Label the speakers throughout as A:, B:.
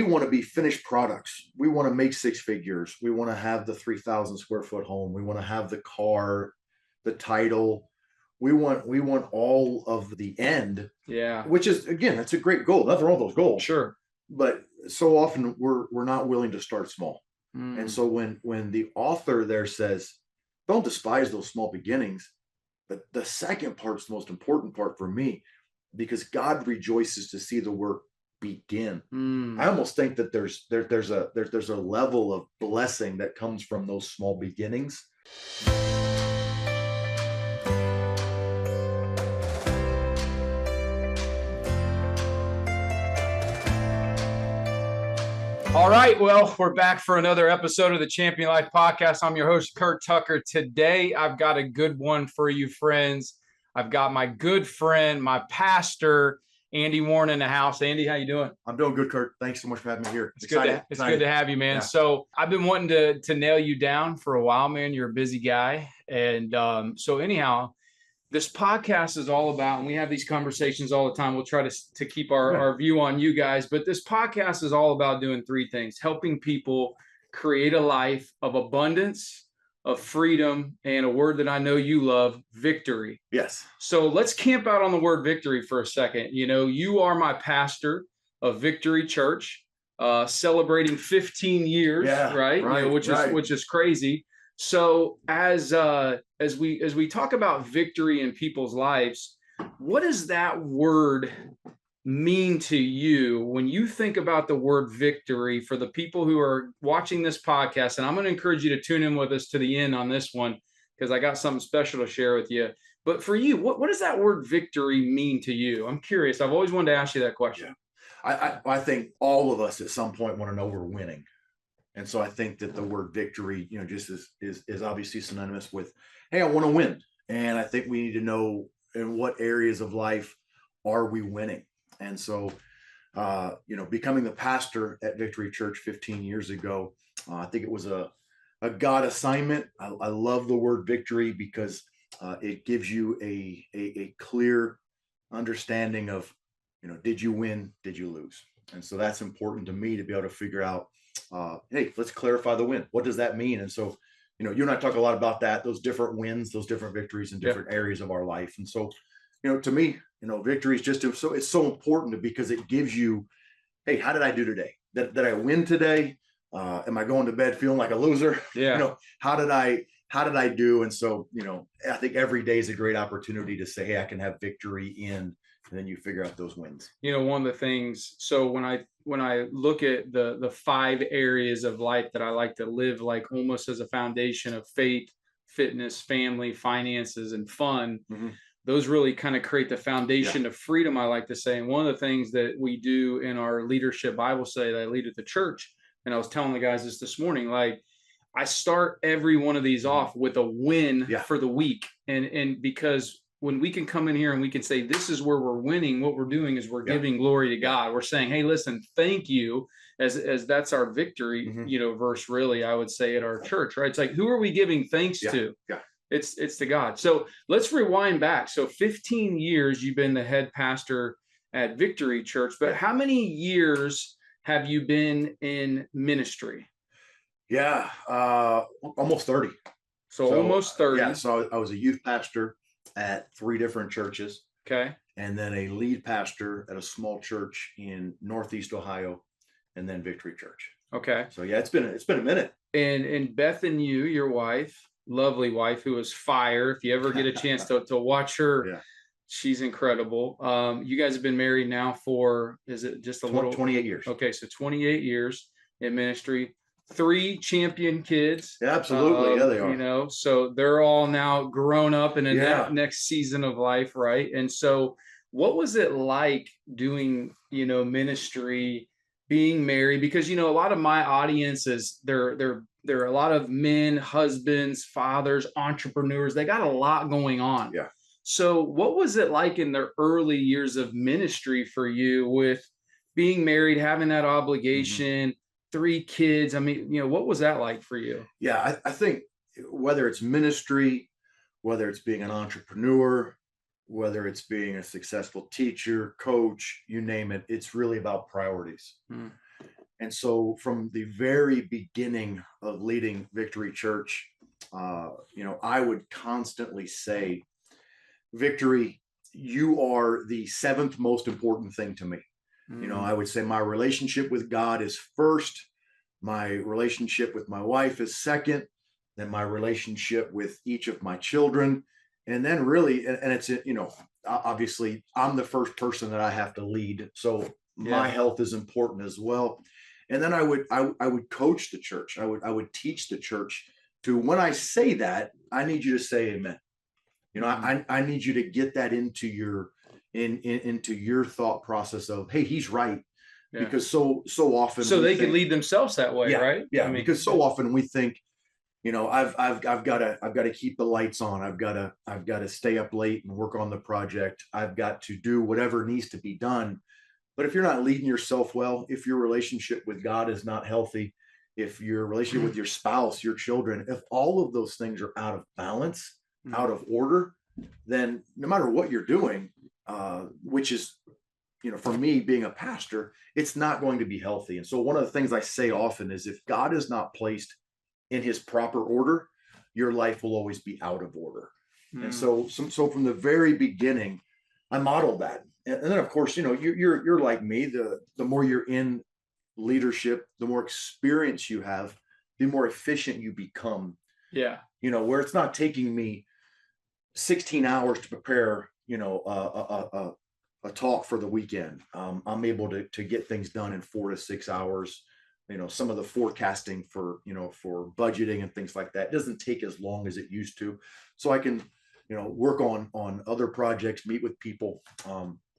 A: we want to be finished products. We want to make six figures. We want to have the 3,000 square foot home. We want to have the car, the title. We want all of the end.
B: Yeah.
A: Which is, again, that's a great goal. Nothing wrong with those goals.
B: Sure.
A: But so often we're not willing to start small. And so when the author there says, don't despise those small beginnings, but the second part's the most important part for me, because God rejoices to see the work begin. I almost think that there's a level of blessing that comes from those small beginnings.
B: All right, well, we're back for another episode of the Champion Life Podcast. I'm your host, Curt Tucker. Today, I've got a good one for you, friends. I've got my good friend, my pastor, Andy Warren, in the house. Andy, how you doing?
A: I'm doing good, Curt. Thanks so much for having me here.
B: It's good to have you, man.
A: Yeah.
B: So I've been wanting to nail you down for a while, man. You're a busy guy. And so anyhow, this podcast is all about, and we have these conversations all the time. We'll try to keep our view on you guys, but this podcast is all about doing three things: helping people create a life of abundance, of freedom, and a word that I know you love, victory.
A: Yes.
B: So let's camp out on the word victory for a second. You know, you are my pastor of Victory Church, celebrating 15 years, right? You know, which is crazy. So as we talk about victory in people's lives, what does that word mean to you when you think about the word victory for the people who are watching this podcast? And I'm going to encourage you to tune in with us to the end on this one, because I got something special to share with you. But for you, what does that word victory mean to you? I'm curious. I've always wanted to ask you that question.
A: Yeah. I think all of us at some point want to know we're winning. And so I think that the word victory, you know, just is obviously synonymous with, hey, I want to win. And I think we need to know in what areas of life are we winning. And so, you know, becoming the pastor at Victory Church 15 years ago, I think it was a God assignment. I love the word victory because it gives you a clear understanding of, you know, did you win? Did you lose? And so that's important to me to be able to figure out, hey, let's clarify the win. What does that mean? And so, you know, you and I talk a lot about that, those different wins, those different victories in different areas of our life. And so, you know, to me, you know, victory is just it's so important because it gives you, hey, how did I do today? Did I win today? Am I going to bed feeling like a loser?
B: Yeah.
A: You know, how did I do? And so, you know, I think every day is a great opportunity to say, hey, I can have victory in, and then you figure out those wins.
B: You know, one of the things, so when I look at the 5 areas of life that I like to live like almost as a foundation of faith, fitness, family, finances, and fun, those really kind of create the foundation of freedom, I like to say. And one of the things that we do in our leadership Bible study that I lead at the church, and I was telling the guys this morning, like I start every one of these off with a win for the week. And because when we can come in here and we can say, this is where we're winning, what we're doing is we're giving glory to God. We're saying, hey, listen, thank you, as that's our victory, you know, verse, really, I would say, at our church, right? It's like, who are we giving thanks to? Yeah. It's to God. So let's rewind back. So 15 years you've been the head pastor at Victory Church, but how many years have you been in ministry?
A: Yeah, almost 30.
B: So almost 30.
A: Yeah, so I was a youth pastor at 3 different churches.
B: Okay.
A: And then a lead pastor at a small church in Northeast Ohio, and then Victory Church.
B: Okay.
A: So yeah, it's been a minute.
B: And Beth and you, your wife, lovely wife, who is fire. If you ever get a chance to watch her, she's incredible. You guys have been married now for, is it just
A: 28 years?
B: Okay, so 28 years in ministry. 3 champion kids.
A: Yeah, absolutely. Yeah, they are.
B: You know, so they're all now grown up in a next season of life, right? And so what was it like doing, you know, ministry, being married? Because, you know, a lot of my audience is there are a lot of men, husbands, fathers, entrepreneurs. They got a lot going on.
A: Yeah.
B: So what was it like in the early years of ministry for you with being married, having that obligation, 3 kids? I mean, you know, what was that like for you?
A: Yeah, I think whether it's ministry, whether it's being an entrepreneur, whether it's being a successful teacher, coach, you name it, it's really about priorities. And so from the very beginning of leading Victory Church, I would constantly say, Victory, you are the seventh most important thing to me.
B: Mm,
A: I would say my relationship with God is first, my relationship with my wife is second, then my relationship with each of my children. And then really, and it's, obviously I'm the first person that I have to lead. So my
B: yeah.
A: health is important as well. And then I would coach the church. I would teach the church to, when I say that, I need you to say amen.
B: Mm,
A: I need you to get that into your into your thought process of, hey, he's right.
B: yeah.
A: Because so often
B: So
A: we
B: they could
A: think,
B: lead themselves that way,
A: yeah,
B: right? I
A: yeah,
B: mean,
A: because so often we think, I've got to keep the lights on. I've got to stay up late and work on the project. I've got to do whatever needs to be done. But if you're not leading yourself well, if your relationship with God is not healthy, if your relationship with your spouse, your children, if all of those things are out of balance, out
B: mm,
A: of order, then no matter what you're doing, which is, for me being a pastor, it's not going to be healthy. And so one of the things I say often is, if God is not placed in his proper order, your life will always be out of order. And
B: mm,
A: so from the very beginning, I modeled that. And then of course, you're like me. The more you're in leadership, the more experience you have, the more efficient you become.
B: yeah.
A: Where it's not taking me 16 hours to prepare, a talk for the weekend. I'm able to get things done in 4 to 6 hours. Some of the forecasting for budgeting and things like that doesn't take as long as it used to. So I can, work on other projects, meet with people.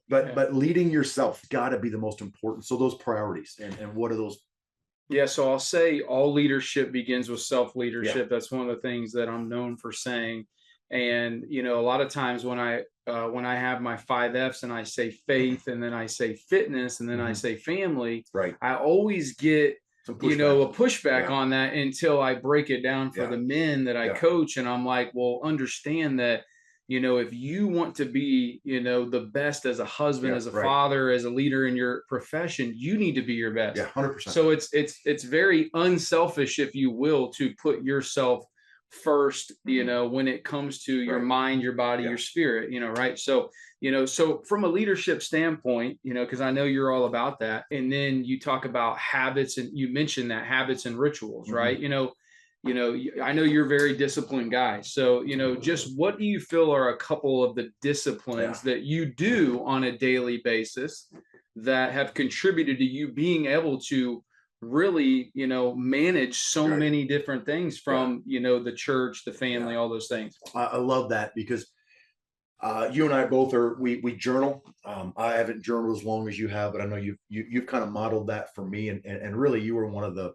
A: But
B: Yeah.
A: leading yourself got to be the most important. So those priorities, and what are those?
B: Yeah, so I'll say all leadership begins with self
A: Yeah,
B: leadership. That's one of the things that I'm known for saying. And a lot of times when I have my 5 F's and I say faith and then I say fitness and then I
A: hmm,
B: say family,
A: right.
B: I always get
A: Some pushback.
B: a pushback
A: Yeah,
B: on that until I break it down for
A: yeah,
B: the men that I
A: yeah,
B: coach. And I'm like, well, understand that if you want to be the best as a husband,
A: yeah,
B: as a
A: right.
B: father, as a leader in your profession, you need to be your
A: Yeah,
B: best.
A: 100%.
B: So it's very unselfish, if you will, to put yourself first,
A: Hmm.
B: when it comes to your
A: Right.
B: mind, your body,
A: Yeah.
B: your spirit, right? So so from a leadership standpoint, because I know you're all about that, and then you talk about habits, and you mentioned that habits and rituals,
A: Hmm.
B: right? I know you're a very disciplined guy. So, just what do you feel are a couple of the
A: Yeah.
B: disciplines that you do on a daily basis that have contributed to you being able to really, manage so
A: Right.
B: many different things
A: Yeah.
B: from, the church, the family,
A: Yeah.
B: all those things?
A: I love that because you and I both we journal. I haven't journaled as long as you have, but I know you've kind of modeled that for me, and really you were one of the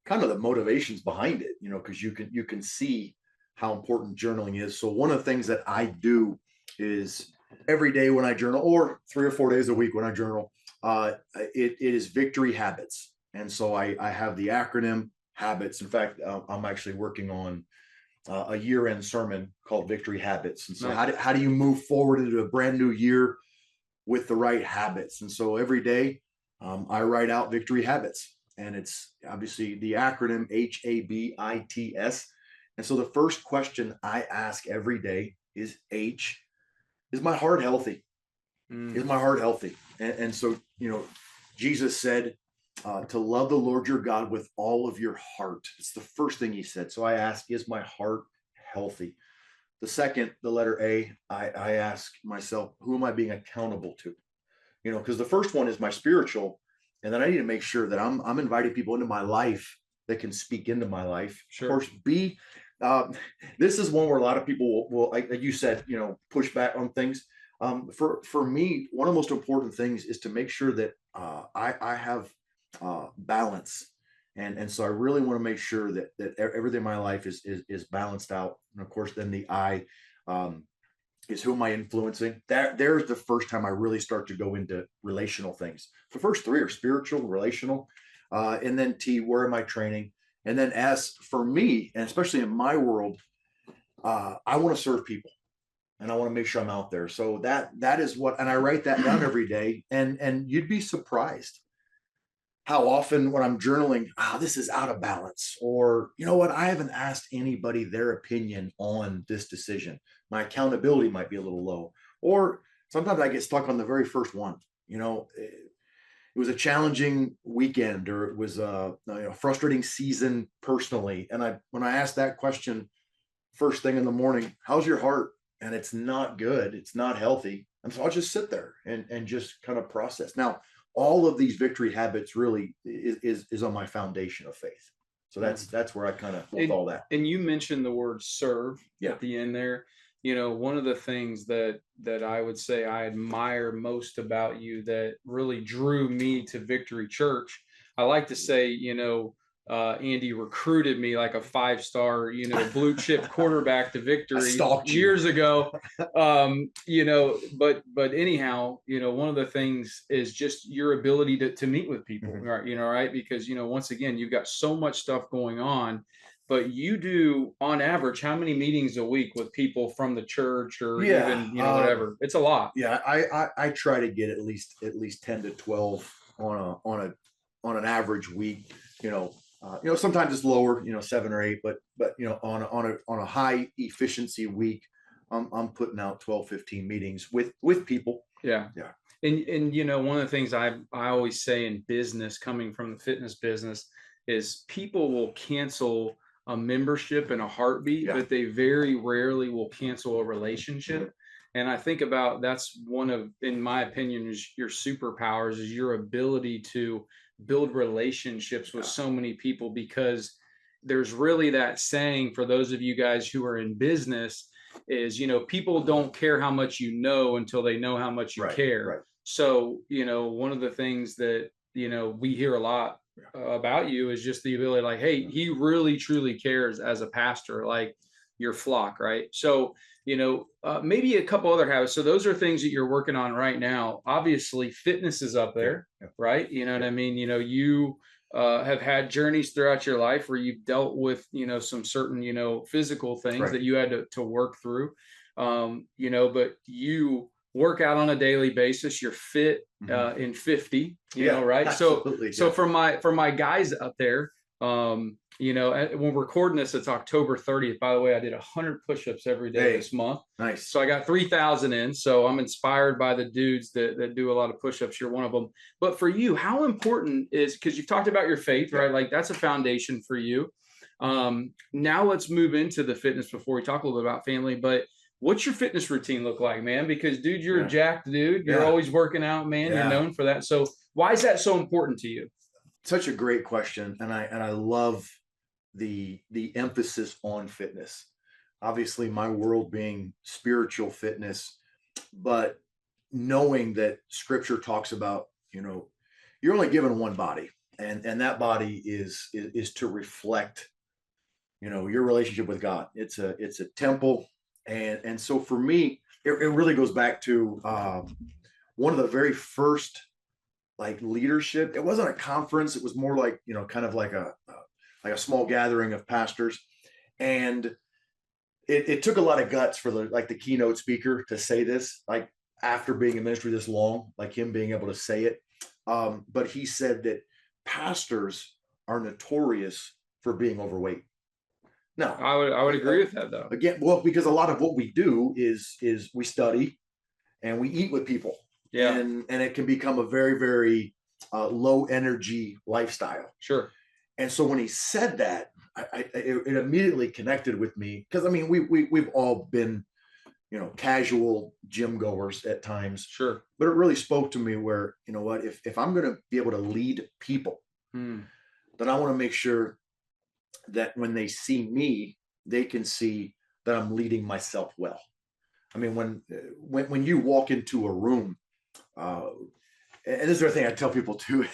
A: kind of the motivations behind it. Because you can see how important journaling is. So one of the things that I do is every day when I journal, or 3 or 4 days a week when I journal, it is victory habits. And so I have the acronym habits. In fact, I'm actually working on a year-end sermon called Victory Habits. And so
B: Nice.
A: how do you move forward into a brand new year with the right habits? And so every day I write out victory habits, and it's obviously the acronym HABITS. And so the first question I ask every day is, is my heart healthy? Is
B: Mm,
A: my heart healthy? And so, Jesus said, to love the Lord your God with all of your heart. It's the first thing he said. So I ask, is my heart healthy? The second, the letter A, I ask myself, who am I being accountable to? Because the first one is my spiritual, and then I need to make sure that I'm inviting people into my life that can speak into my life. Of
B: sure.
A: course, B, uh, this is one where a lot of people will like you said, push back on things. For me, one of the most important things is to make sure that I have balance, and so I really want to make sure that everything in my life is balanced out. And of course, then the I. Is who am I influencing? There's the first time I really start to go into relational things. The first three are spiritual, relational, and then T, where am I training? And then S, for me, and especially in my world, I want to serve people, and I want to make sure I'm out there. So that is what, and I write that down every day, and you'd be surprised how often when I'm journaling, this is out of balance, or you know what, I haven't asked anybody their opinion on this decision. My accountability might be a little low, or sometimes I get stuck on the very first one. It was a challenging weekend, or it was a frustrating season personally. And when I asked that question first thing in the morning, how's your heart? And it's not good. It's not healthy. And so I'll just sit there and just kind of process. Now, all of these victory habits really is on my foundation of faith. So that's where I kind of built all that.
B: And you mentioned the word serve
A: Yeah.
B: at the end there. One of the things that I would say I admire most about you that really drew me to Victory Church, I like to say, Andy recruited me like a 5-star, blue chip quarterback to Victory years ago. But anyhow, one of the things is just your ability to meet with people, right? Right? Because, once again, you've got so much stuff going on, but you do on average, how many meetings a week with people from the church, or even, whatever? It's a lot.
A: Yeah. I try to get at least 10 to 12 on an average week, sometimes it's lower, 7 or 8, but on a high efficiency week, I'm putting out 12, 15 meetings with people.
B: Yeah. And one of the things I always say in business, coming from the fitness business, is people will cancel a membership in a heartbeat, but they very rarely will cancel a relationship. And I think about that's one of, in my opinion, is your superpowers, is your ability to build relationships with so many people, because there's really that saying for those of you guys who are in business is, people don't care how much you know until they know how much you care.
A: Right.
B: So, one of the things that, we hear a lot about you is just the ability, like, hey, he really truly cares as a pastor, like your flock, right? So, maybe a couple other habits. So those are things that you're working on right now. Obviously, fitness is up there, right? You know what I mean? You have had journeys throughout your life where you've dealt with, some certain, physical things that you had to work through, but you work out on a daily basis. You're fit in 50, right?
A: Absolutely.
B: So for my guys out there, when we're recording this, it's October 30th. By the way, I did 100 push-ups every day this month.
A: Nice.
B: So I got 3,000 in. So I'm inspired by the dudes that do a lot of push-ups. You're one of them. But for you, how important is, because you've talked about your faith, right? Like that's a foundation for you. Now let's move into the fitness before we talk a little bit about family. But what's your fitness routine look like, man? Because dude, you're a jacked dude. You're always working out, man. You're known for that. So why is that so important to you?
A: Such a great question. And I love the emphasis on fitness. Obviously, my world being spiritual fitness, but knowing that scripture talks about, you're only given one body, and that body is to reflect, your relationship with God. It's a temple. And so for me, it really goes back to one of the very first like leadership. It wasn't a conference. It was more like, kind of like a small gathering of pastors. And it took a lot of guts for the keynote speaker to say this, like after being in ministry this long, like him being able to say it. But he said that pastors are notorious for being overweight. No,
B: I would agree with that though.
A: Again, well, because a lot of what we do is we study and we eat with people.
B: Yeah.
A: And it can become a very, very low energy lifestyle.
B: Sure.
A: And so when he said that, it immediately connected with me, because I mean, we've all been, casual gym goers at times.
B: Sure.
A: But it really spoke to me where, what, if I'm going to be able to lead people, then I want to make sure that when they see me, they can see that I'm leading myself well. I mean, when you walk into a room, and this is the other thing I tell people too,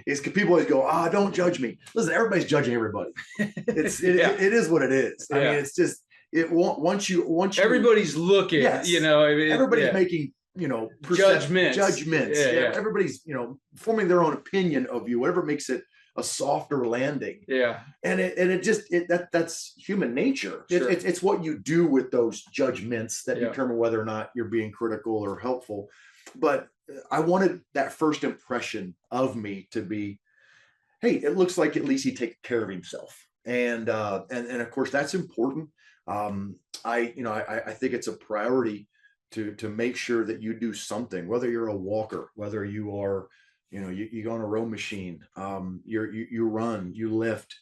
A: is people always go, don't judge me. Listen, everybody's judging everybody. It is what it is. I mean, it's just, once you
B: everybody's looking,
A: everybody's making, judgments. Everybody's, forming their own opinion of you, whatever makes it a softer landing.
B: Yeah.
A: And that's human nature.
B: Sure.
A: It's what you do with those judgments that determine whether or not you're being critical or helpful. But I wanted that first impression of me to be, hey, it looks like at least he takes care of himself. And of course that's important. I think it's a priority to make sure that you do something, whether you're a walker, whether you are, you go on a row machine, you run, you lift.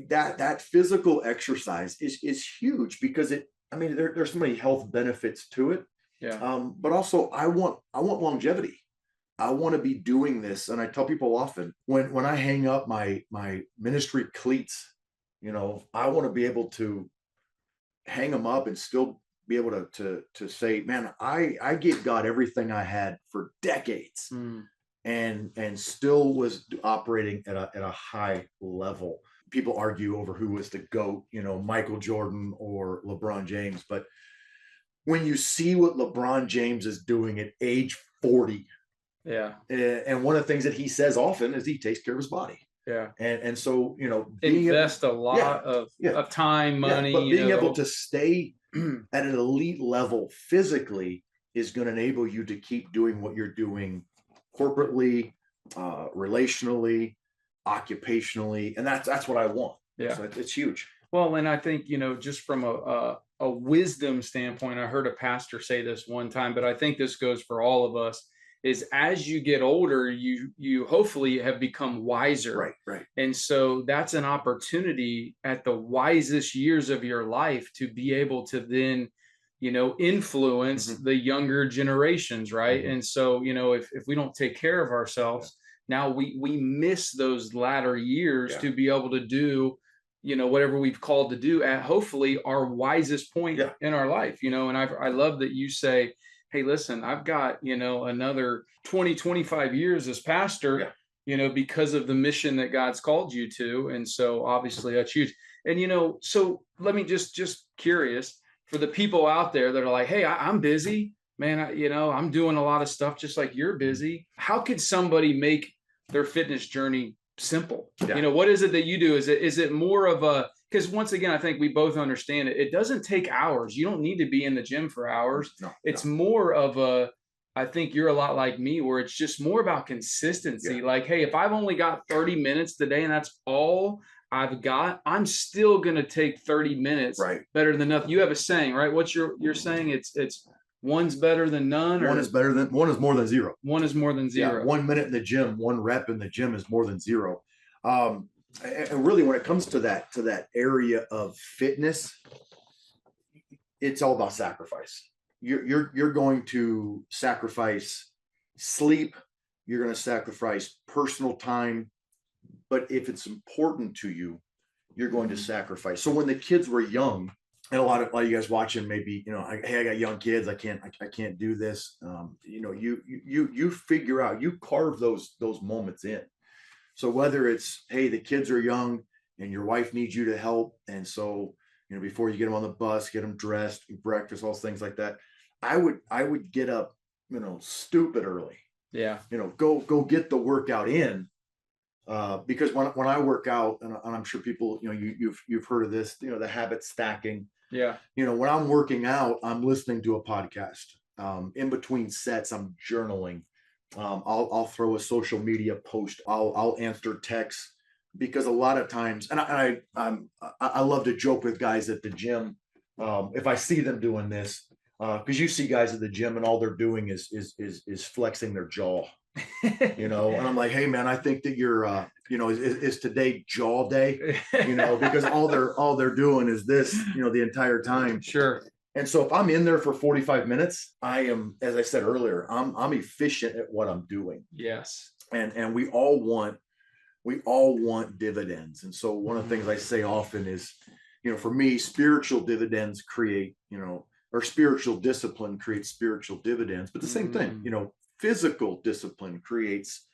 A: That physical exercise is huge because there's so many health benefits to it.
B: Yeah.
A: But also I want longevity. I want to be doing this. And I tell people often when I hang up my ministry cleats, I want to be able to hang them up and still be able to say, man, I gave God everything I had for decades
B: Mm.
A: and still was operating at a high level. People argue over who was the GOAT, Michael Jordan or LeBron James. But when you see what LeBron James is doing at age 40,
B: Yeah.
A: and one of the things that he says often is he takes care of his body.
B: Yeah.
A: And so,
B: Invest a lot
A: yeah,
B: of time, money,
A: but being able to stay at an elite level physically is going to enable you to keep doing what you're doing corporately, relationally, occupationally, and that's what I want.
B: Yeah.
A: So it's huge.
B: Well, and I think, just from a wisdom standpoint, I heard a pastor say this one time, but I think this goes for all of us, is as you get older, you hopefully have become wiser.
A: Right.
B: And so that's an opportunity at the wisest years of your life to be able to then, influence
A: Mhm.
B: the younger generations, right?
A: Mhm.
B: And so, if we don't take care of ourselves, now we miss those latter years
A: Yeah.
B: to be able to do whatever we've called to do at hopefully our wisest point
A: Yeah.
B: in our life. And I love that you say, hey, listen, I've got another 20-25 years as pastor,
A: Yeah.
B: because of the mission that God's called you to. And so obviously that's huge. And so let me just curious for the people out there that are like, hey, I'm busy, man. I'm doing a lot of stuff just like you're busy. How could somebody make their fitness journey simple?
A: Yeah.
B: What is it that you do? Is it more of a, because once again, I think we both understand it. It doesn't take hours. You don't need to be in the gym for hours.
A: No,
B: It's
A: no.
B: more of a, I think you're a lot like me, where it's just more about consistency.
A: Yeah.
B: Like, hey, if I've only got 30 minutes today and that's all I've got, I'm still going to take 30 minutes
A: Right.
B: better than nothing. You have a saying, right? What's you're saying? It's one's better than none,
A: One
B: or
A: is more than zero.
B: one is more than
A: Yeah,
B: zero.
A: 1 minute in the gym, one rep in the gym is more than zero. And really, when it comes to that area of fitness, it's all about sacrifice. You're going to sacrifice sleep. You're going to sacrifice personal time. But if it's important to you, you're going to sacrifice. So when the kids were young, and a lot of you guys watching, maybe hey, I got young kids. I can't do this. You figure out, you carve those moments in. So whether it's, hey, the kids are young and your wife needs you to help, and so before you get them on the bus, get them dressed, breakfast, all those things like that. I would get up, stupid early.
B: Yeah.
A: Go get the workout in. Because when I work out, and I'm sure people, you've heard of this, the habit stacking.
B: Yeah.
A: When I'm working out, I'm listening to a podcast. In between sets, I'm journaling. I'll throw a social media post. I'll answer texts, because a lot of times, and I love to joke with guys at the gym. If I see them doing this, because you see guys at the gym and all they're doing is flexing their jaw. And I'm like, hey man, I think that you're is today jaw day, because all they're doing is this, the entire time.
B: Sure.
A: And so if I'm in there for 45 minutes, I am, as I said earlier, I'm efficient at what I'm doing.
B: Yes.
A: And we all want dividends. And so one of the things I say often is, for me, spiritual dividends create, or spiritual discipline creates spiritual dividends, but the same thing, physical discipline creates,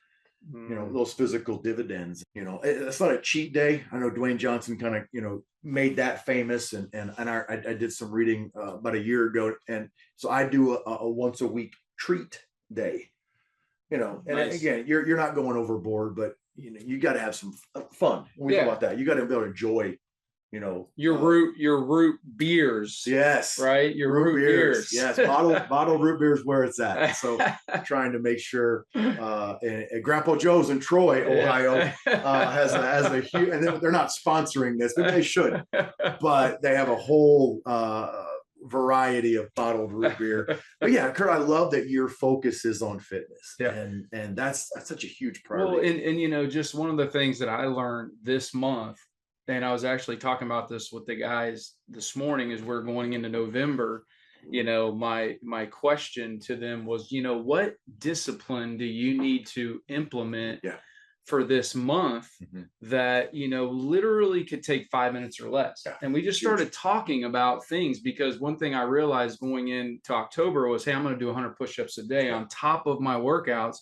A: those physical dividends. It's not a cheat day. I know Dwayne Johnson kind of, made that famous, and I did some reading about a year ago. And so I do a once a week treat day, and
B: Nice.
A: again, you're not going overboard, but you got to have some fun. When we talk about that, you got to be able to enjoy
B: your root beers.
A: Yes.
B: Right. Your root beers.
A: Yes. Bottled root bears where it's at. So trying to make sure, and Grandpa Joe's in Troy, Ohio, has a huge, and they're not sponsoring this, but they should, but they have a whole, variety of bottled root beer. But yeah, Curt, I love that your focus is on fitness.
B: Yeah.
A: And that's such a huge
B: Well,
A: priority.
B: and just one of the things that I learned this month, and I was actually talking about this with the guys this morning as we're going into November, my question to them was, what discipline do you need to implement for this month that, literally could take 5 minutes or less?
A: Yeah.
B: And we just started talking about things, because one thing I realized going into October was, hey, I'm going to do 100 push-ups a day on top of my workouts.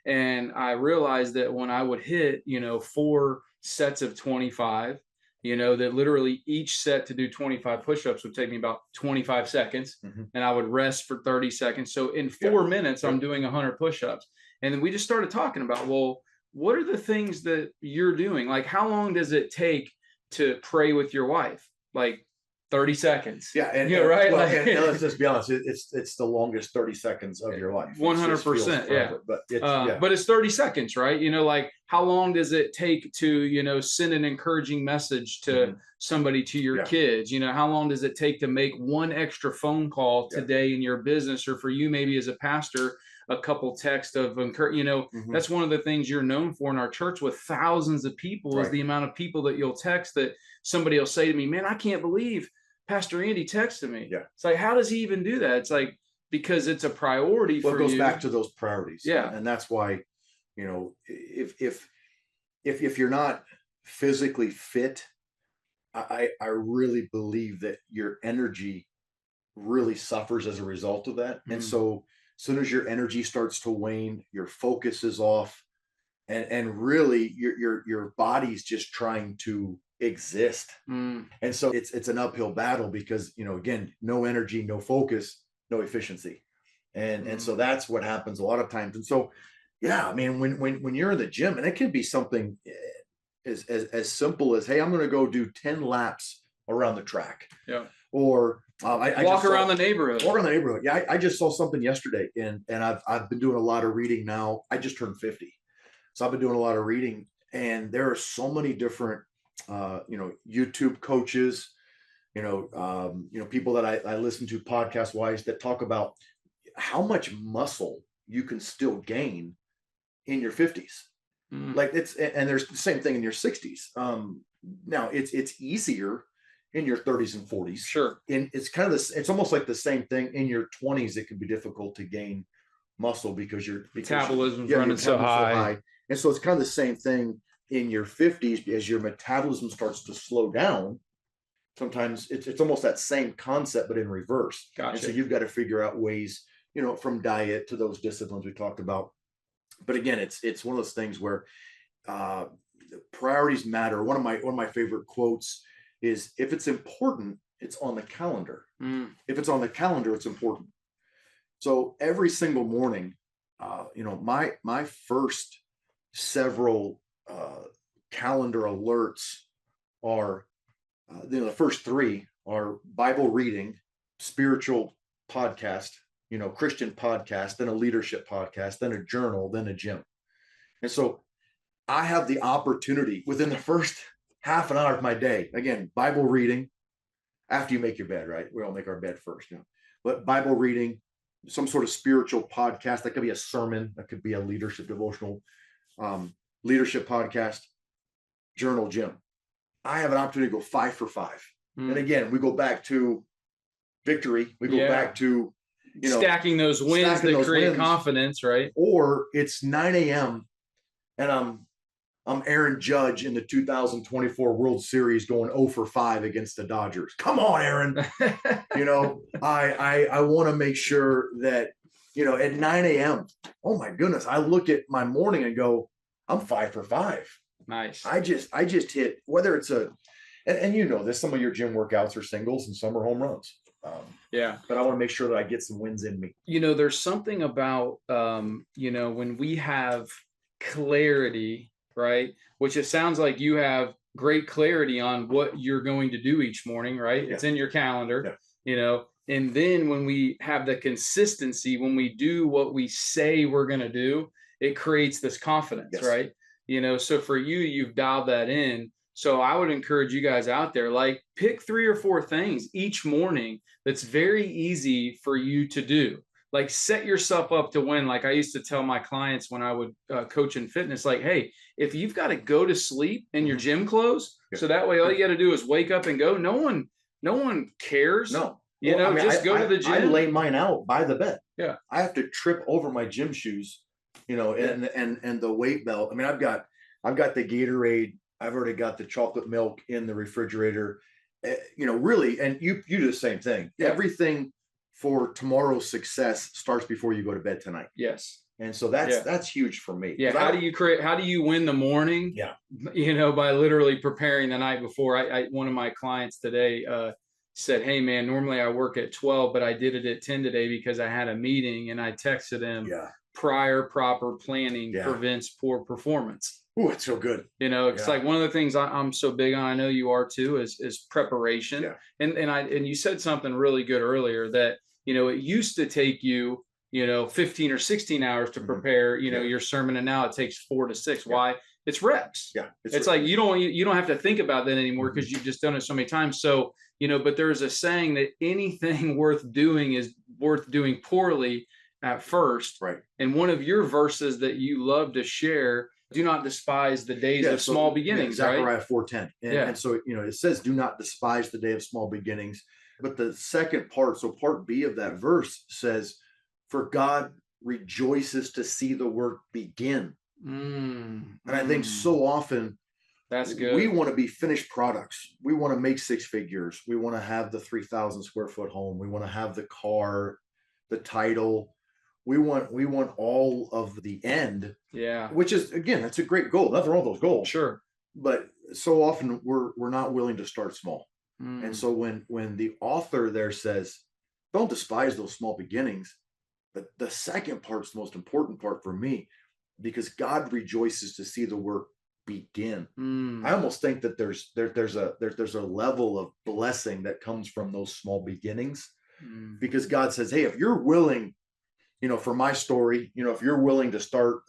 B: And I realized that when I would hit, 4 sets of 25, that literally each set to do 25 push-ups would take me about 25 seconds, and I would rest for 30 seconds. So in 4 minutes, I'm doing 100 push-ups. And then we just started talking about, well, what are the things that you're doing? Like, how long does it take to pray with your wife? Like 30 seconds.
A: Yeah. And
B: right.
A: Well, and let's just be honest. It's the longest 30 seconds of your life.
B: 100%. Yeah.
A: But
B: it's 30 seconds, right? Like, how long does it take to, send an encouraging message to somebody, to your kids? How long does it take to make one extra phone call today in your business, or for you, maybe as a pastor, a couple texts of encouragement? That's one of the things you're known for in our church with thousands of people, is the amount of people that you'll text that somebody will say to me, man, I can't believe Pastor Andy texted me.
A: Yeah.
B: It's like, how does he even do that? It's like, because it's a priority for you.
A: It goes back to those priorities.
B: Yeah.
A: And that's why, if you're not physically fit, I really believe that your energy really suffers as a result of that. And so as soon as your energy starts to wane, your focus is off, and really your body's just trying to exist. And so it's an uphill battle, because, again, no energy, no focus, no efficiency. And so that's what happens a lot of times. And so, yeah, I mean, when you're in the gym, and it can be something as simple as, hey, I'm going to go do 10 laps around the track.
B: Yeah.
A: Or I
B: walk around the neighborhood.
A: Walk around the neighborhood. Yeah, I just saw something yesterday, and I've been doing a lot of reading now. I just turned 50, so I've been doing a lot of reading, and there are so many different, YouTube coaches, people that I listen to podcast wise that talk about how much muscle you can still gain in your 50s. Like and there's the same thing in your 60s. Now it's easier in your 30s and 40s.
B: Sure.
A: And it's kind of this, it's almost like the same thing in your 20s. It can be difficult to gain muscle because your
B: metabolism's running so high.
A: And so it's kind of the same thing in your 50s, as your metabolism starts to slow down. Sometimes it's almost that same concept, but in reverse.
B: Gotcha.
A: And so you've got to figure out ways, from diet to those disciplines we talked about. But again, it's one of those things where priorities matter. One of my favorite quotes is, if it's important, it's on the calendar. If it's on the calendar, it's important. So every single morning, my first several calendar alerts are, the first 3 are Bible reading, spiritual podcast, Christian podcast, then a leadership podcast, then a journal, then a gym. And so I have the opportunity within the first half an hour of my day, again, Bible reading, after you make your bed, right? We all make our bed first, but Bible reading, some sort of spiritual podcast. That could be a sermon. That could be a leadership devotional, leadership podcast, journal, gym. I have an opportunity to go 5 for 5. And again, we go back to victory. We go back to,
B: stacking those wins that create confidence, right?
A: Or it's 9 a.m. and I'm Aaron Judge in the 2024 World Series going 0 for 5 against the Dodgers. Come on, Aaron. I want to make sure that, at 9 a.m., oh my goodness, I look at my morning and go, I'm 5 for 5.
B: Nice.
A: I just hit, whether it's there's some of your gym workouts are singles and some are home runs. But I want to make sure that I get some wins in me.
B: There's something about, when we have clarity, right? Which it sounds like you have great clarity on what you're going to do each morning, right?
A: Yeah.
B: It's in your calendar,
A: Yeah.
B: you know. And then when we have the consistency, when we do what we say we're going to do, it creates this confidence,
A: Yes.
B: right? You know, so for you, you've dialed that in. So I would encourage you guys out there, like pick 3 or 4 things each morning that's very easy for you to do. Like set yourself up to win. Like I used to tell my clients when I would coach in fitness, like, hey, if you've got to go to sleep in your gym clothes,
A: Yeah.
B: so that way all you got to do is wake up and go. No one cares.
A: No.
B: You
A: Well,
B: know,
A: I mean,
B: just go to the gym.
A: I lay mine out by the bed.
B: Yeah.
A: I have to trip over my gym shoes, you know, and the weight belt. I mean, I've got the Gatorade. I've already got the chocolate milk in the refrigerator. You know, really, and you do the same thing.
B: Yeah.
A: Everything for tomorrow's success starts before you go to bed tonight.
B: Yes.
A: And so that's huge for me.
B: Yeah. How do you win the morning?
A: Yeah.
B: You know, by literally preparing the night before. One of my clients today said, hey man, normally I work at 12, but I did it at 10 today because I had a meeting, and I texted him, prior proper planning prevents poor performance.
A: Oh, it's so good.
B: You know, it's like one of the things I'm so big on, I know you are too, is preparation.
A: Yeah.
B: And you said something really good earlier that, you know, it used to take you, you know, 15 or 16 hours to prepare, you know, your sermon, and now it takes 4 to 6. Why? It's reps.
A: Yeah.
B: It's like you don't have to think about that anymore because you've just done it so many times. So, you know, but there's a saying that anything worth doing is worth doing poorly at first.
A: Right.
B: And one of your verses that you love to share, do not despise the days of small beginnings, right?
A: Zechariah 4:10. And so, you know, it says, do not despise the day of small beginnings. But the second part, so part B of that verse says, for God rejoices to see the work begin. And I think so often
B: that's good.
A: We want to be finished products. We want to make 6 figures. We want to have the 3,000 square foot home. We want to have the car, the title. We want all of the end.
B: Yeah.
A: Which is, again, that's a great goal. Nothing wrong with those goals.
B: Sure.
A: But so often we're not willing to start small. And so when the author there says, don't despise those small beginnings, but the second part's the most important part for me, because God rejoices to see the work begin. I almost think that there's a level of blessing that comes from those small beginnings, because God says, hey, if you're willing, you know, for my story, you know, if you're willing to start,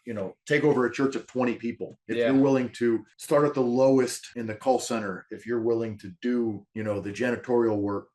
A: you know, take over a church of 20 people, if you're willing to start at the lowest in the call center, if you're willing to do, you know, the janitorial work,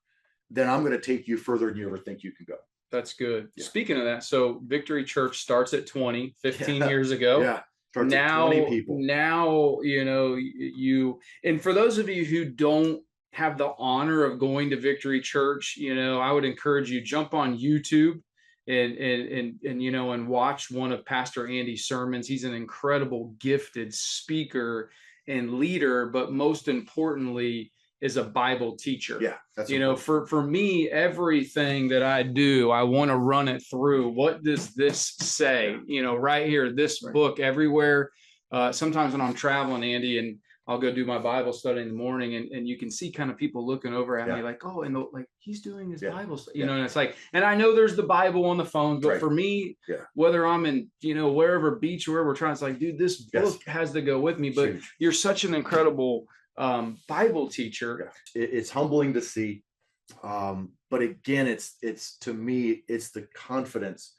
A: then I'm going to take you further than you ever think you can go.
B: That's good. Yeah. Speaking of that, so Victory Church starts at 20, 15 years ago.
A: Yeah.
B: Now,
A: 20 people.
B: Now, you know, and for those of you who don't have the honor of going to Victory Church, you know, I would encourage you, jump on YouTube and you know, and watch one of Pastor Andy's sermons. He's an incredible, gifted speaker and leader, but most importantly, is a Bible teacher.
A: Yeah. That's,
B: you know, for me, everything that I do, I want to run it through. What does this say? You know, right here, this book everywhere. Sometimes when I'm traveling, Andy, and I'll go do my Bible study in the morning, and you can see kind of people looking over at me like, oh, and like he's doing his Bible study, you know, and it's like, and I know there's the Bible on the phone, but for me, whether I'm in, you know, wherever beach, wherever we're trying, it's like, dude, this book has to go with me. But you're such an incredible Bible teacher.
A: It's humbling to see. But again, it's to me, it's the confidence.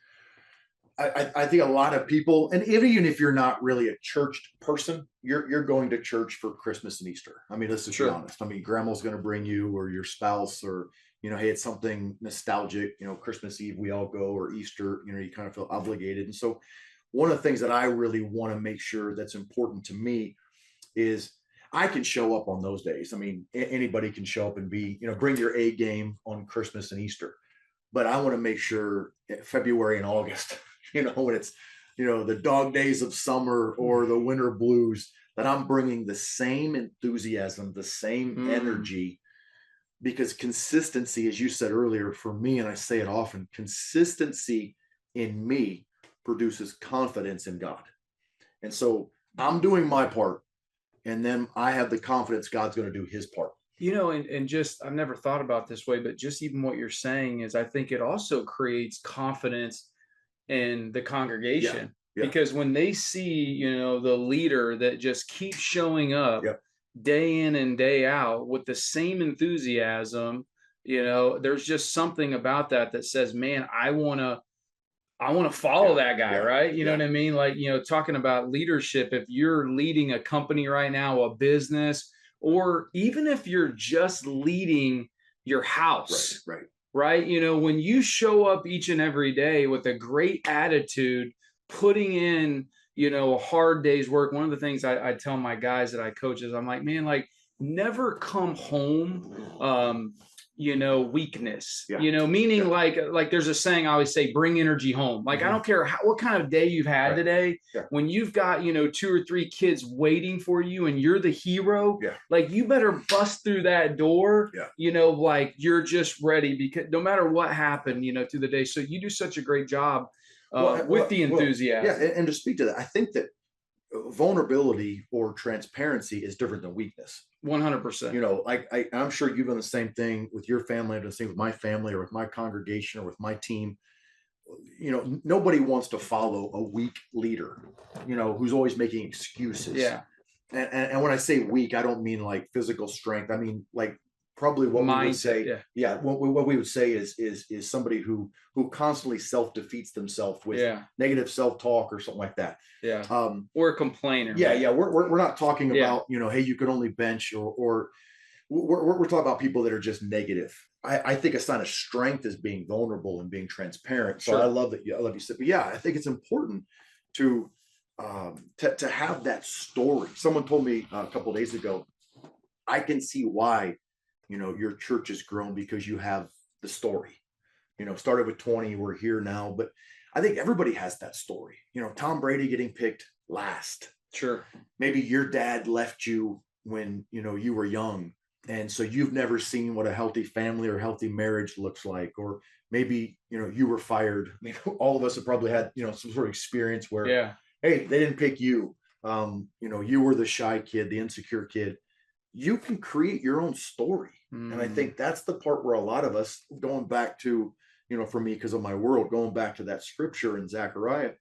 A: I think a lot of people, and even if you're not really a church person, you're going to church for Christmas and Easter. I mean, let's just be honest. I mean, grandma's going to bring you, or your spouse, or, you know, hey, it's something nostalgic, you know, Christmas Eve, we all go, or Easter, you know, you kind of feel obligated. And so one of the things that I really want to make sure that's important to me is I can show up on those days. I mean, anybody can show up and be, you know, bring your A game on Christmas and Easter. But I want to make sure February and August, you know, when it's, you know, the dog days of summer or the winter blues, that I'm bringing the same enthusiasm, the same energy, because consistency, as you said earlier, for me, and I say it often, consistency in me produces confidence in God. And so I'm doing my part, and then I have the confidence God's going to do his part.
B: You know, and just, I've never thought about this way, but just even what you're saying is, I think it also creates confidence in the congregation, because when they see, you know, the leader that just keeps showing up, day in and day out with the same enthusiasm, there's just something about that that says, man, I want to follow
A: Yeah,
B: that guy,
A: yeah,
B: right? You know
A: yeah,
B: what I mean? Like, talking about leadership, if you're leading a company right now, a business, or even if you're just leading your
A: right,
B: house,
A: right.
B: right? When you show up each and every day with a great attitude, putting in, a hard day's work. One of the things I tell my guys that I coach is I'm like, man, like never come home, weakness,
A: Yeah,
B: meaning
A: yeah,
B: like there's a saying I always say, bring energy home. Like, I
A: mhm,
B: don't care what kind of day you've had
A: right,
B: today,
A: yeah,
B: when you've got, 2 or 3 kids waiting for you and you're the hero,
A: yeah,
B: like you better bust through that door,
A: yeah.
B: like you're just ready, because no matter what happened, through the day. So you do such a great job with the
A: Yeah,
B: enthusiasm.
A: and to speak to that, I think that vulnerability or transparency is different than weakness.
B: 100%.
A: I'm sure you've done the same thing with your family. I've done the same with my family or with my congregation or with my team. Nobody wants to follow a weak leader, who's always making excuses.
B: Yeah.
A: And when I say weak, I don't mean like physical strength. I mean like probably what we would
B: Mindset.
A: say.
B: Yeah.
A: Yeah, what we would say is somebody who constantly self defeats themselves with
B: Yeah.
A: negative self talk or something like that.
B: Yeah.
A: Um,
B: Or a complainer,
A: yeah,
B: man.
A: yeah, we're not talking
B: Yeah.
A: about hey you can only bench or we're talking about people that are just negative. I think a sign of strength is being vulnerable and being transparent. So
B: Sure.
A: I love you said, but yeah, I think it's important to to have that story. Someone told me a couple of days ago, I can see why your church has grown because you have the story. Started with 20, we're here now, but I think everybody has that story. Tom Brady getting picked last.
B: Sure.
A: Maybe your dad left you when you were young, and so you've never seen what a healthy family or healthy marriage looks like. Or maybe you were fired. I mean, all of us have probably had some sort of experience where,
B: Yeah.
A: hey, they didn't pick you. You were the shy kid, the insecure kid. You can create your own story. And I
B: Mm.
A: think that's the part where a lot of us, going back to for me, because of my world, going back to that scripture in Zechariah,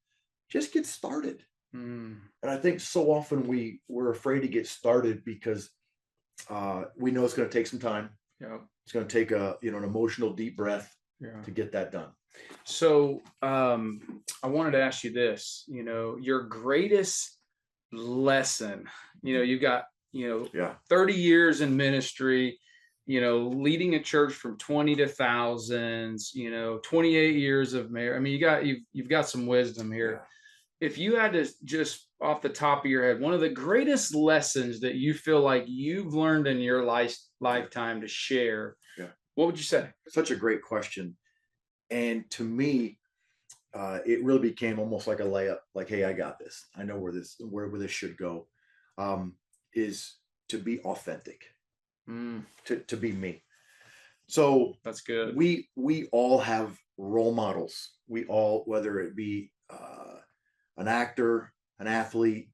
A: just get started.
B: Mm.
A: And I think so often we're afraid to get started because we know it's going to take some time.
B: Yeah.
A: It's going to take an emotional deep breath
B: Yeah.
A: to get that done.
B: So I wanted to ask you this, your greatest lesson, you've got,
A: Yeah,
B: 30 years in ministry, leading a church from 20 to thousands, 28 years of marriage. I mean, you've got some wisdom here.
A: yeah,
B: If you had to just off the top of your head, one of the greatest lessons that you feel like you've learned in your lifetime to share,
A: yeah.
B: what would you say?
A: Such a great question. And to me, it really became almost like a layup. Like, hey, I got this. I know where this should go. Is to be authentic,
B: Mm,
A: to be me. So
B: that's good.
A: we all have role models. We all, whether it be an actor, an athlete,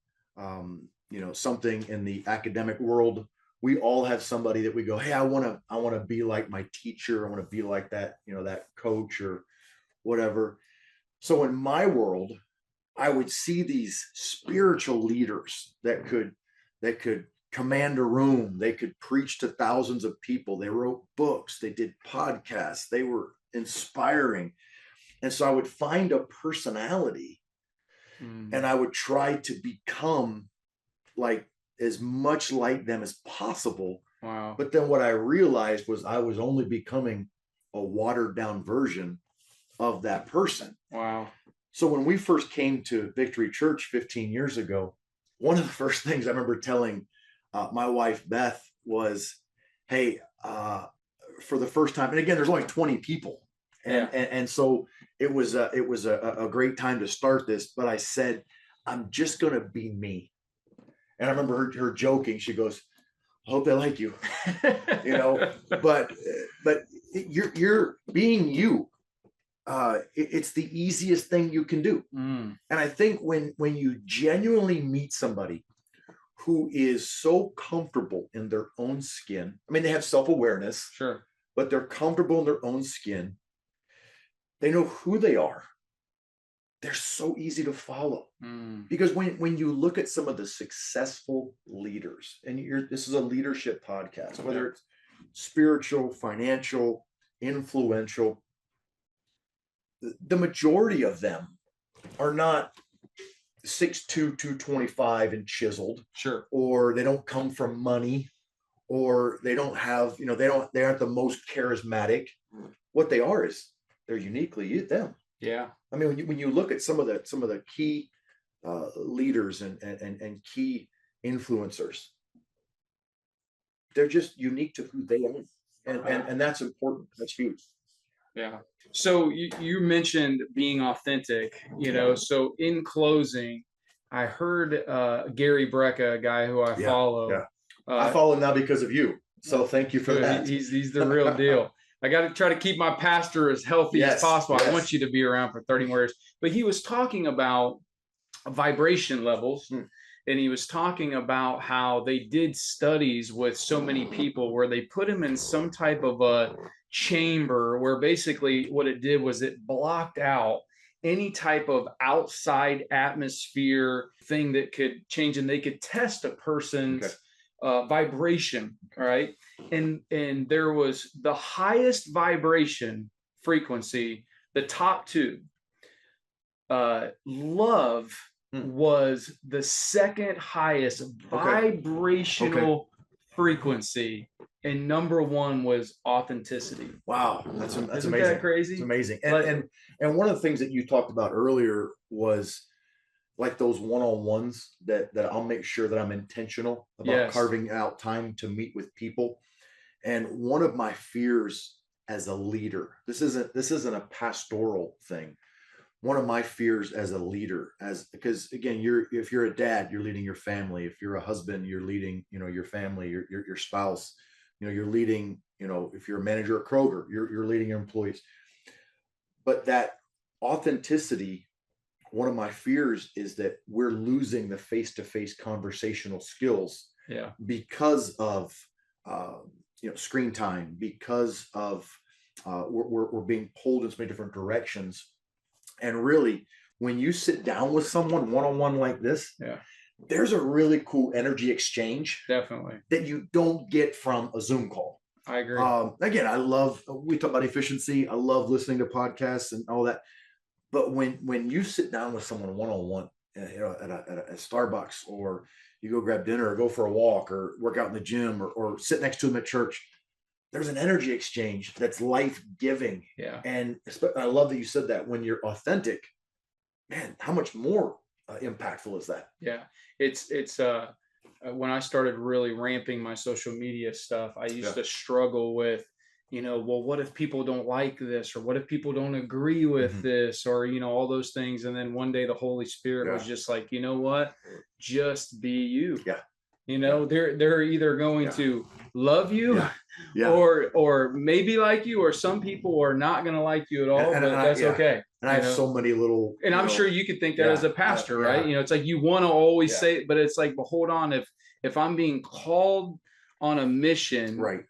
A: something in the academic world, we all have somebody that we go, hey, I want to be like my teacher. I want to be like that, that coach or whatever. So in my world, I would see these spiritual leaders that could command a room. They could preach to thousands of people. They wrote books. They did podcasts. They were inspiring. And so I would find a personality and
B: Mm,
A: I would try to become like as much like them as possible.
B: wow.
A: But then what I realized was I was only becoming a watered down version of that person.
B: Wow.
A: So when we first came to Victory Church 15 years ago, one of the first things I remember telling my wife Beth was, "Hey, for the first time," and again, there's only 20 people, and
B: Yeah.
A: and so it was a great time to start this. But I said, "I'm just gonna be me," and I remember her joking. She goes, "I hope they like you," you know. But you're being you. It's the easiest thing you can do.
B: Mm,
A: And I think when you genuinely meet somebody who is so comfortable in their own skin, I mean, they have self-awareness,
B: sure.
A: but they're comfortable in their own skin. They know who they are. they're so easy to follow.
B: Mm,
A: Because when you look at some of the successful leaders, and this is a leadership podcast, whether it's spiritual, financial, influential, the majority of them are not 6'2", 225 and chiseled,
B: sure.
A: or they don't come from money, or they don't have, they aren't the most charismatic. What they are is they're uniquely them.
B: Yeah.
A: I mean, when you look at some of the key leaders and key influencers, they're just unique to who they are, and that's important. That's huge.
B: Yeah. So you mentioned being authentic, so in closing, I heard Gary Brecka, a guy who I
A: Yeah,
B: follow.
A: yeah. I follow him now because of you. So thank you for
B: Good.
A: that.
B: He's the real deal. I got to try to keep my pastor as healthy as
A: Yes,
B: possible. I
A: yes.
B: want you to be around for 30 more years. But he was talking about vibration levels. And he was talking about how they did studies with so many people where they put them in some type of a chamber where basically what it did was it blocked out any type of outside atmosphere thing that could change, and they could test a person's vibration. All right. And there was the highest vibration frequency, the top two, love was the second highest vibrational frequency, and number one was authenticity.
A: Wow, that's
B: Isn't
A: amazing.
B: that crazy?
A: It's amazing. And one of the things that you talked about earlier was like those one-on-ones that I'll make sure that I'm intentional about carving out time to meet with people. And one of my fears as a leader, this isn't a pastoral thing. One of my fears as a leader, because again, if you're a dad, you're leading your family. If you're a husband, you're leading, your family, your spouse, you're leading, if you're a manager at Kroger, you're leading your employees. But that authenticity, one of my fears is that we're losing the face-to-face conversational skills because of screen time, because of we're being pulled in so many different directions. And really, when you sit down with someone one-on-one like this, there's a really cool energy exchange
B: Definitely
A: that you don't get from a Zoom call.
B: I agree.
A: Again, we talk about efficiency. I love listening to podcasts and all that. But when you sit down with someone one-on-one, at a Starbucks, or you go grab dinner, or go for a walk, or work out in the gym, or sit next to them at church, there's an energy exchange that's life-giving.
B: Yeah.
A: And I love that you said that. When you're authentic, man, how much more impactful is that?
B: Yeah. It's when I started really ramping my social media stuff, I used to struggle with, well, what if people don't like this, or what if people don't agree with this, or, all those things. And then one day the Holy Spirit was just like, you know what, just be you.
A: Yeah.
B: They're either going to love you or maybe like you, or some people are not going to like you at all, but that's okay.
A: And I have so many little,
B: and I'm sure you could think that as a pastor, right? It's like you want to always say it, but it's like, but hold on, if I'm being called on a mission,
A: right,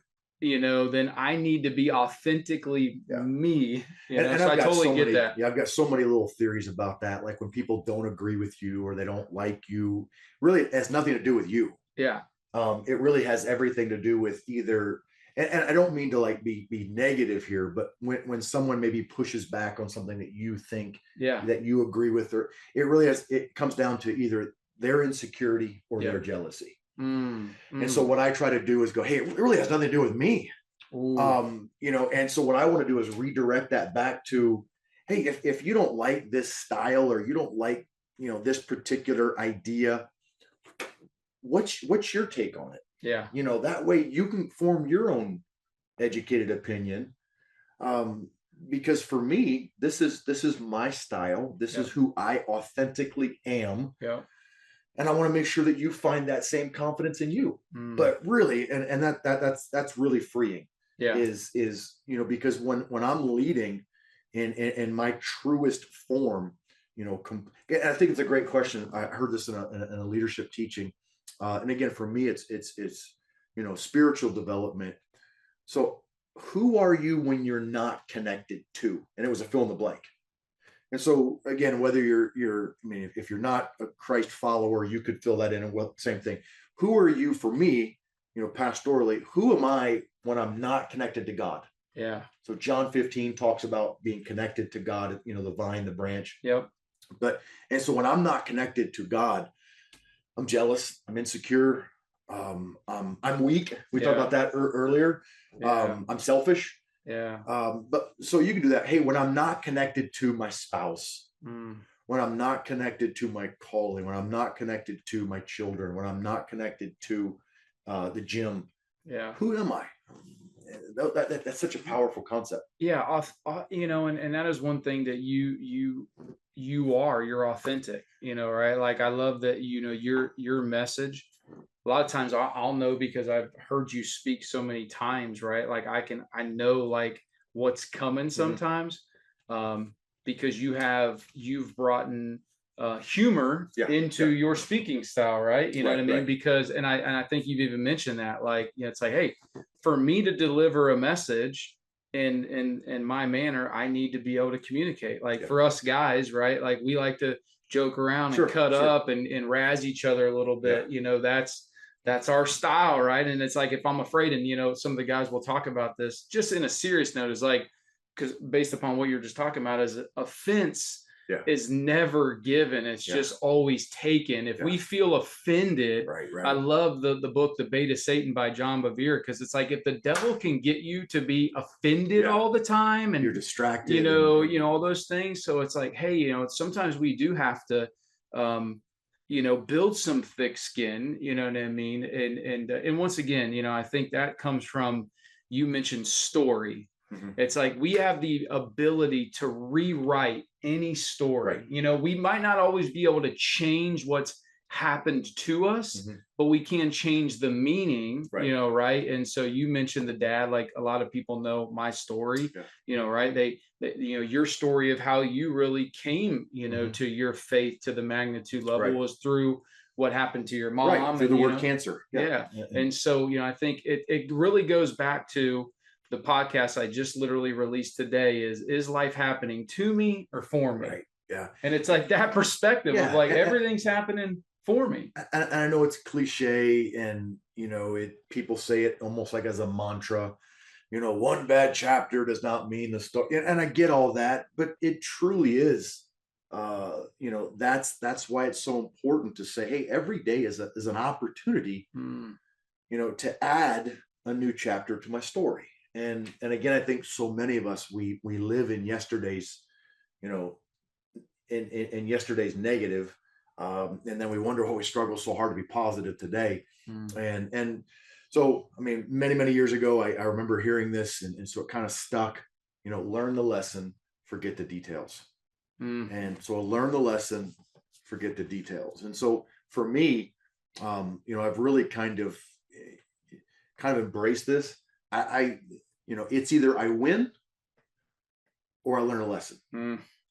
B: then I need to be authentically me.
A: And
B: so I totally get that.
A: Yeah, I've got so many little theories about that. Like when people don't agree with you, or they don't like you, really it has nothing to do with you.
B: Yeah.
A: It really has everything to do with either, and I don't mean to like be negative here, but when someone maybe pushes back on something that you think that you agree with, or it comes down to either their insecurity or their jealousy. And so what I try to do is go, hey, it really has nothing to do with me. And so what I want to do is redirect that back to, hey, if you don't like this style, or you don't like, this particular idea, what's your take on it?
B: Yeah.
A: That way you can form your own educated opinion. Because for me, this is my style. This is who I authentically am.
B: Yeah.
A: And I want to make sure that you find that same confidence in you. But really, and that's really freeing.
B: Yeah.
A: Is because when I'm leading in my truest form, and I think it's a great question. I heard this in a leadership teaching. And again, for me, it's spiritual development. So who are you when you're not connected to? And it was a fill in the blank. And so again, whether I mean, if you're not a Christ follower, you could fill that in and well, same thing. Who are you for me, pastorally? Who am I when I'm not connected to God?
B: Yeah.
A: So John 15 talks about being connected to God, the vine, the branch.
B: Yep.
A: And so when I'm not connected to God, I'm jealous, I'm insecure, I'm weak. We talked about that earlier.
B: Yeah.
A: I'm selfish.
B: Yeah.
A: But so you can do that. Hey, when I'm not connected to my spouse, when I'm not connected to my calling, when I'm not connected to my children, when I'm not connected to the gym, who am I? That's such a powerful concept.
B: Yeah, and that is one thing that you're authentic, right? Like I love that, your message. A lot of times I'll know because I've heard you speak so many times, right? Like I know like what's coming sometimes, because you've brought in humor into your speaking style, right? You know what I mean? Because and I think you've even mentioned that, like, it's like, hey, for me to deliver a message in my manner, I need to be able to communicate. Like for us guys, right? Like we like to joke around and cut up and razz each other a little bit. That's our style, right? And it's like if I'm afraid, and some of the guys will talk about this just in a serious note, is like, because based upon what you're just talking about, is offense is never given. It's just always taken. If we feel offended, I love the book, The Bait of Satan by John Bevere, because it's like if the devil can get you to be offended all the time and
A: you're distracted,
B: all those things. So it's like, hey, sometimes we do have to, build some thick skin, you know what I mean? And once again, I think that comes from, you mentioned story. It's like we have the ability to rewrite any story. We might not always be able to change what's happened to us, but we can change the meaning, right? And so you mentioned the dad, like a lot of people know my story, right? They your story of how you really came, to your faith to the magnitude level was through what happened to your mom,
A: through the word cancer.
B: And so, I think it really goes back to the podcast I just literally released today is life happening to me or for me? And it's like that perspective of like everything's happening for me.
A: And I know it's cliche, and people say it almost like as a mantra. One bad chapter does not mean the story. And I get all that, but it truly is. That's why it's so important to say, hey, every day is an opportunity, to add a new chapter to my story. And again, I think so many of us, we live in yesterday's, in yesterday's negative. And then we wonder why we struggle so hard to be positive today. And so, I mean, many years ago, I remember hearing this, and so it kind of stuck, learn the lesson, forget the details. And so learn the lesson, forget the details. And so for me, I've really kind of embraced this. It's either I win or I learn a lesson.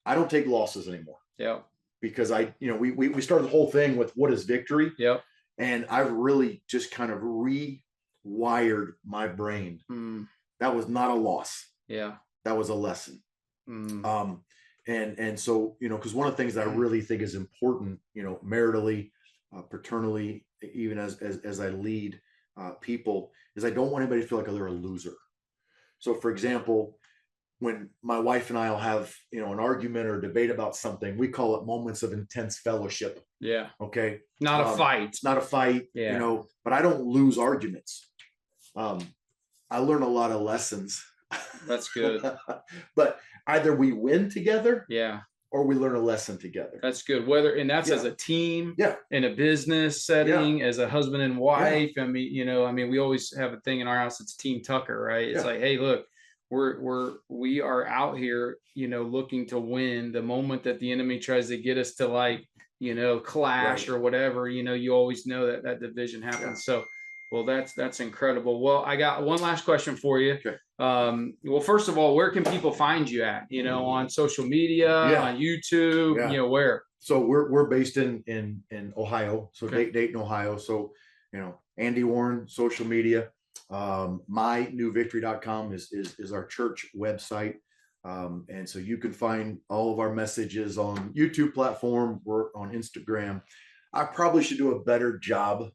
A: I don't take losses anymore. Because we started the whole thing with what is victory. And I've really just kind of rewired my brain. That was not a loss. That was a lesson. And so, because one of the things that I really think is important, maritally, paternally, even as I lead people, is I don't want anybody to feel like they're a loser. So, for example, when my wife and I will have, an argument or debate about something, we call it moments of intense fellowship. Okay.
B: Not a fight.
A: It's not a fight, but I don't lose arguments. I learn a lot of lessons.
B: That's good.
A: But either we win together, or we learn a lesson together.
B: That's good. That's as a team, in a business setting, as a husband and wife. I mean, we always have a thing in our house. It's Team Tucker, right? It's like, hey, look, we are out here, looking to win. The moment that the enemy tries to get us to like, clash or whatever, you always know that division happens. So, well, that's incredible. Well, I got one last question for you.
A: Okay.
B: Well, first of all, where can people find you at? On social media, on YouTube, where?
A: So we're based in Ohio, so Dayton, Ohio. So Andy Warren, social media. MyNewVictory.com is our church website. And so you can find all of our messages on YouTube platform. We're on Instagram. I probably should do a better job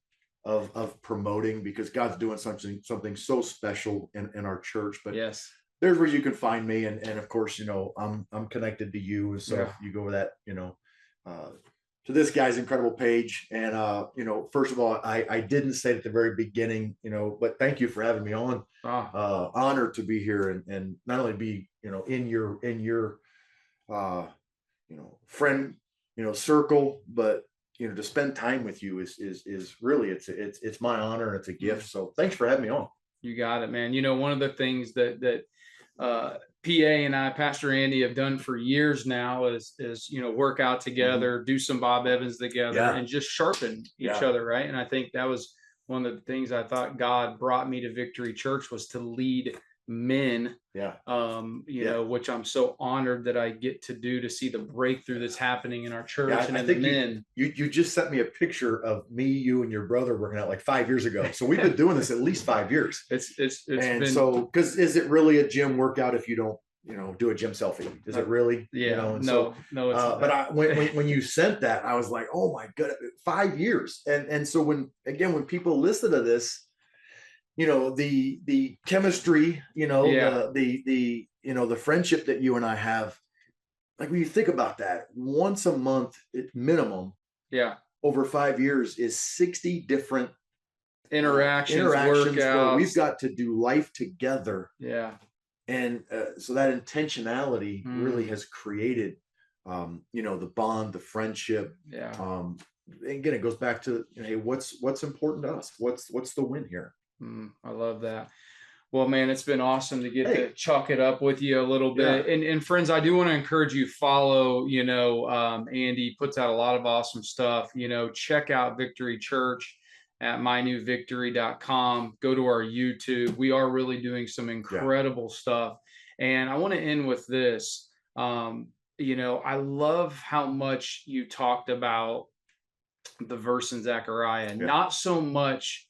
A: of promoting, because God's doing something so special in our church. But
B: Yes.
A: there's where you can find me. And of course, I'm connected to you. And so
B: Yeah.
A: if you go over that, to this guy's incredible page. And, first of all, I didn't say it at the very beginning, but thank you for having me on. Honored to be here and not only be, in your, friend, circle, but, to spend time with you is really, it's my honor and it's a gift. So thanks for having me on.
B: You got it, man. One of the things that PA and I, Pastor Andy, have done for years now is work out together, do some Bob Evans together,
A: Yeah.
B: and just sharpen each other, right? And I think that was one of the things I thought God brought me to Victory Church, was to lead men.
A: Yeah.
B: Which I'm so honored that I get to do, to see the breakthrough that's happening in our church.
A: Yeah,
B: and
A: I
B: in
A: think
B: the men.
A: you just sent me a picture of me, you, and your brother working out like 5 years ago. So we've been doing this at least 5 years.
B: It's
A: And
B: been,
A: so, because is it really a gym workout if you don't, do a gym selfie? Is it really?
B: yeah,
A: And
B: no,
A: so,
B: no, it's not.
A: but when you sent that, I was like, oh my god, 5 years. And so when people listen to this, the chemistry, the friendship that you and I have, like when you think about that, once a month minimum,
B: Yeah.
A: over 5 years is 60 different
B: interactions
A: where
B: workouts.
A: we've got to do life together.
B: Yeah.
A: And so that intentionality really has created, the bond, the friendship.
B: Yeah.
A: Again, it goes back to, hey, what's important to us? What's the win here?
B: I love that. Well, man, it's been awesome to get to chalk it up with you a little bit.
A: Yeah.
B: And friends, I do want to encourage you, follow, Andy puts out a lot of awesome stuff. Check out Victory Church at mynewvictory.com. Go to our YouTube. We are really doing some incredible stuff. And I want to end with this. I love how much you talked about the verse in Zechariah, not so much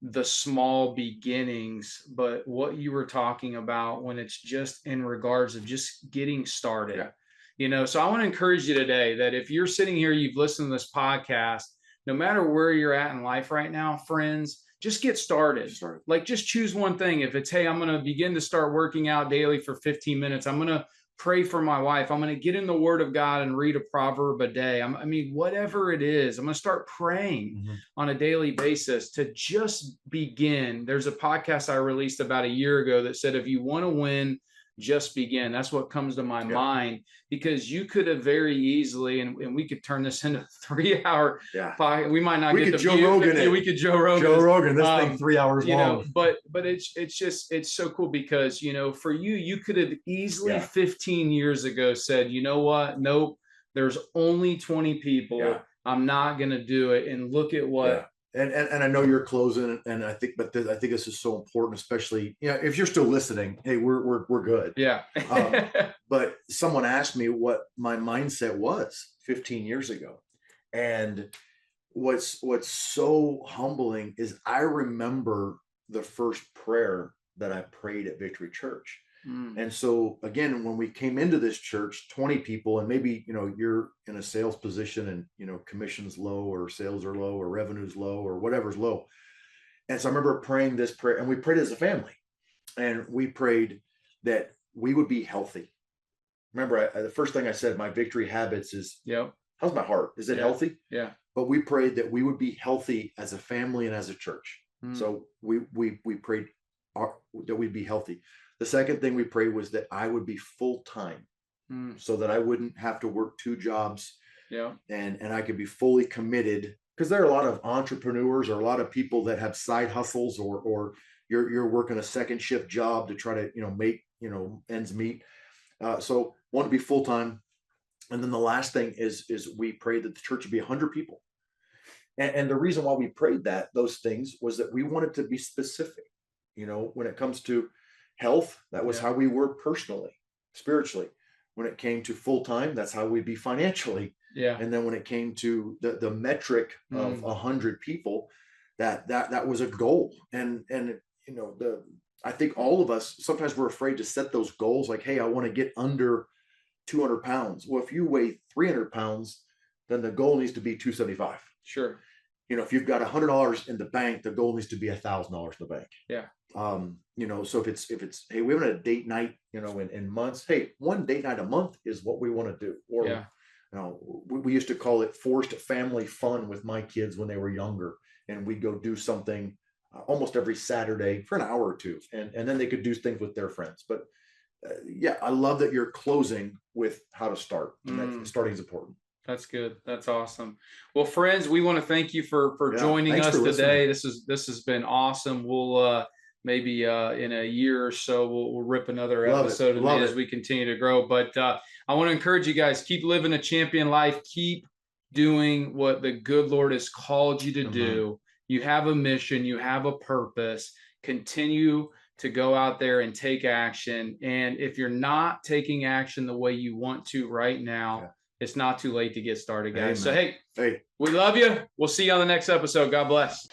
B: the small beginnings, but what you were talking about when it's just in regards of just getting started. So I want to encourage you today that if you're sitting here, you've listened to this podcast, no matter where you're at in life right now, friends, just get started. Like, just choose one thing. If it's, hey, I'm going to begin to start working out daily for 15 minutes. I'm going to pray for my wife. I'm going to get in the Word of God and read a proverb a day. Whatever it is, I'm going to start praying on a daily basis to just begin. There's a podcast I released about a year ago that said, if you want to win, just begin. That's what comes to my mind, because you could have very easily, and we could turn this into 3-hour podcast. We might not get the
A: Joe Rogan.
B: We could Joe Rogan.
A: This thing 3 hours long.
B: But it's so cool, because for you could have easily 15 years ago said, you know what? Nope. There's only 20 people. I'm not going to do it. And look at what.
A: And I know you're closing, and I think this is so important, especially if you're still listening. Hey, we're good.
B: Yeah.
A: But someone asked me what my mindset was 15 years ago, and what's so humbling is I remember the first prayer that I prayed at Victory Church. And so again, when we came into this church, 20 people, and maybe, you're in a sales position and, commission's low, or sales are low, or revenue's low, or whatever's low. And so I remember praying this prayer, and we prayed as a family, and we prayed that we would be healthy. Remember, the first thing I said, my victory habits is, how's my heart? Is it healthy?
B: Yeah.
A: But we prayed that we would be healthy as a family and as a church. So we prayed that we'd be healthy. The second thing we prayed was that I would be full-time, so that I wouldn't have to work 2 jobs. And I could be fully committed, because there are a lot of entrepreneurs, or a lot of people that have side hustles, or you're working a second shift job to try to, make, ends meet. So want to be full-time. And then the last thing is we prayed that the church would be 100 people. And the reason why we prayed those things was that we wanted to be specific, when it comes to health, that was how we were personally, spiritually. When it came to full-time, that's how we'd be financially. And then when it came to the metric of 100 people, that was a goal. And I think all of us, sometimes we're afraid to set those goals like, hey, I want to get under 200 pounds. Well, if you weigh 300 pounds, then the goal needs to be 275.
B: Sure.
A: You know, if you've got $100 in the bank, the goal needs to be $1,000 in the bank.
B: Yeah.
A: You know, so if it's, hey, we haven't had a date night, you know, in months, hey, one date night a month is what we want to do. Or,
B: Yeah.
A: you know, we used to call it forced family fun with my kids when they were younger. And we'd go do something almost every Saturday for an hour or two. And then they could do things with their friends. But yeah, I love that you're closing with how to start. And that starting is important.
B: That's good. That's awesome. Well, friends, we want to thank you for joining
A: thanks
B: us
A: for
B: today.
A: listening.
B: This has been awesome. We'll maybe in a year or so we'll rip another episode of it as we continue to grow. But I want to encourage you guys, keep living a champion life. Keep doing what the good Lord has called you to do. You have a mission, you have a purpose. Continue to go out there and take action. And if you're not taking action the way you want to right now, it's not too late to get started, guys.
A: Amen.
B: So, hey, we love you. We'll see you on the next episode. God bless.